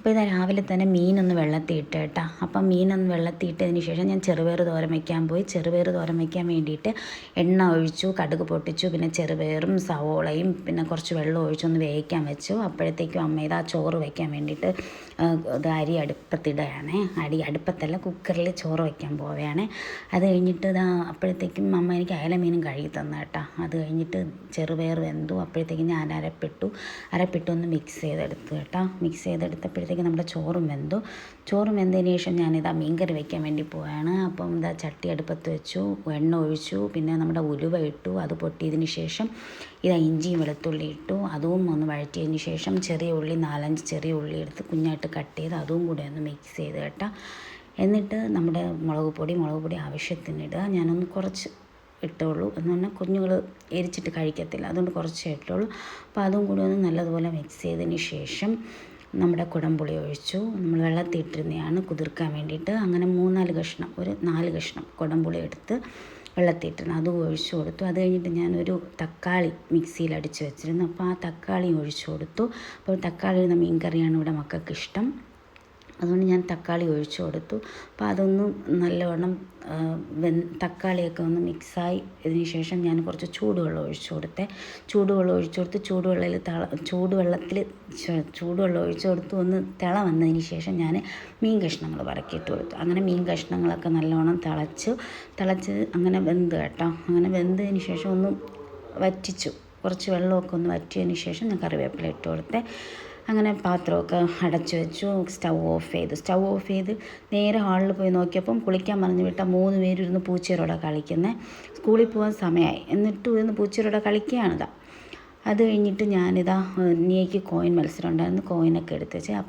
അപ്പോൾ ഇതാ രാവിലെ തന്നെ മീനൊന്ന് വെള്ളത്തിൽ ഇട്ട് കേട്ടോ. അപ്പം മീനൊന്ന് വെള്ളത്തിൽ ഇട്ടതിന് ശേഷം ഞാൻ ചെറുപയർ തോരൻ വയ്ക്കാൻ പോയി. ചെറുപയർ തോരൻ വയ്ക്കാൻ വേണ്ടിയിട്ട് എണ്ണ ഒഴിച്ചു, കടുക് പൊട്ടിച്ചു, പിന്നെ ചെറുപയറും സവോളയും പിന്നെ കുറച്ച് വെള്ളം ഒഴിച്ചൊന്ന് വേവിക്കാൻ വെച്ചു. അപ്പോഴത്തേക്കും അമ്മ ഇതാ ചോറ് വയ്ക്കാൻ വേണ്ടിയിട്ട് അരി അടുപ്പത്തിടുകയാണ്. അടുപ്പത്തല്ല, കുക്കറിൽ ചോറ് വയ്ക്കാൻ പോവുകയാണ്. അത് കഴിഞ്ഞിട്ട് ഇതാ അപ്പോഴത്തേക്കും അമ്മ എനിക്ക് അയല മീനും കഴുകി തന്നു കേട്ടോ. അത് കഴിഞ്ഞിട്ട് ചെറുപയർ വെന്തു. അപ്പോഴത്തേക്കും ഞാൻ അരപ്പിട്ടൊന്ന് മിക്സ് ചെയ്തെടുത്തു കേട്ടോ. മിക്സ് ചെയ്തെടുത്തപ്പോഴത്തേക്കും നമ്മുടെ ചോറും വെന്തു. ചോറും വെന്തതിന് ശേഷം ഞാനിതാ മീൻകറി വയ്ക്കാൻ വേണ്ടി പോവുകയാണ്. അപ്പം ഇതാ ചട്ടി അടുപ്പത്ത് വെച്ചു, എണ്ണ ഒഴിച്ചു, പിന്നെ നമ്മുടെ ഉലുവ ഇട്ടു. അത് പൊട്ടിയതിന് ശേഷം ഇതാ ഇഞ്ചിയും വെളുത്തുള്ളി ഇട്ടു. അതും ഒന്ന് വഴറ്റിയതിന് ശേഷം ചെറിയ ഉള്ളി 4-5 ചെറിയ ഉള്ളി എടുത്ത് കുഞ്ഞായിട്ട് കട്ട് ചെയ്ത് അതും കൂടെ ഒന്ന് മിക്സ് ചെയ്ത് കേട്ടോ. എന്നിട്ട് നമ്മുടെ മുളക് പൊടി ആവശ്യത്തിന് ഇടുക. ഞാനൊന്ന് കുറച്ച് ഇട്ടുള്ളൂ, എന്ന് പറഞ്ഞാൽ കുഞ്ഞുങ്ങൾ എരിച്ചിട്ട് കഴിക്കത്തില്ല, അതുകൊണ്ട് കുറച്ചേ ഇട്ടുള്ളൂ. അപ്പോൾ അതും കൂടി ഒന്ന് നല്ലതുപോലെ മിക്സ് ചെയ്തതിന് ശേഷം നമ്മുടെ കുടംപുളി ഒഴിച്ചു. നമ്മൾ വെള്ളത്തിൽ ഇട്ടിരുന്നതാണ് കുതിർക്കാൻ വേണ്ടിയിട്ട്. അങ്ങനെ 3-4 കഷ്ണം, ഒരു 4 കഷ്ണം കുടംപുളി എടുത്ത് വെള്ളത്തിട്ടിരുന്നു, അതും ഒഴിച്ചു കൊടുത്തു. അത് കഴിഞ്ഞിട്ട് ഞാനൊരു തക്കാളി മിക്സിയിൽ അടിച്ച് വെച്ചിരുന്നു. അപ്പോൾ ആ തക്കാളി ഒഴിച്ചു കൊടുത്തു. അപ്പോൾ തക്കാളി ഇടുന്ന മീൻ കറിയാണ് ഇവിടെ മക്കൾക്ക് ഇഷ്ടം, അതുകൊണ്ട് ഞാൻ തക്കാളി ഒഴിച്ചു കൊടുത്തു. അപ്പോൾ അതൊന്ന് നല്ലവണ്ണം തക്കാളിയൊക്കെ ഒന്ന് മിക്സായി ഇതിന് ശേഷം ഞാൻ കുറച്ച് ചൂടുവെള്ളം ഒഴിച്ചു കൊടുത്തേ. ചൂടുവെള്ളം ഒഴിച്ചു കൊടുത്ത് ഒന്ന് വന്നതിന് ശേഷം ഞാൻ മീൻ കഷ്ണങ്ങൾ വറക്കിയിട്ട് കൊടുത്തു. അങ്ങനെ മീൻ കഷ്ണങ്ങളൊക്കെ നല്ലവണ്ണം തിളച്ച് അങ്ങനെ വെന്ത് കേട്ടോ. അങ്ങനെ വെന്തതിന് ശേഷം ഒന്ന് വറ്റിച്ചു, കുറച്ച് വെള്ളമൊക്കെ ഒന്ന് വറ്റിയതിന് ശേഷം ഞാൻ കറിവേപ്പില ഇട്ട് കൊടുത്തേ. അങ്ങനെ പാത്രമൊക്കെ അടച്ചു വെച്ചു. സ്റ്റൗ ഓഫ് ചെയ്ത് നേരെ ഹാളിൽ പോയി നോക്കിയപ്പം കുളിക്കാൻ പറഞ്ഞു വിട്ട 3 പേരിരുന്ന് പൂച്ചേരോടെ കളിക്കുന്നത്. സ്കൂളിൽ പോകാൻ സമയമായി, എന്നിട്ടും ഇരുന്ന് പൂച്ചേരോടെ കളിക്കുകയാണിതാ. അത് കഴിഞ്ഞിട്ട് ഞാനിതാ നീക്ക് കോയിൻ മത്സരം ഉണ്ടായിരുന്നു, കോയിനൊക്കെ എടുത്ത് വെച്ച്. അപ്പം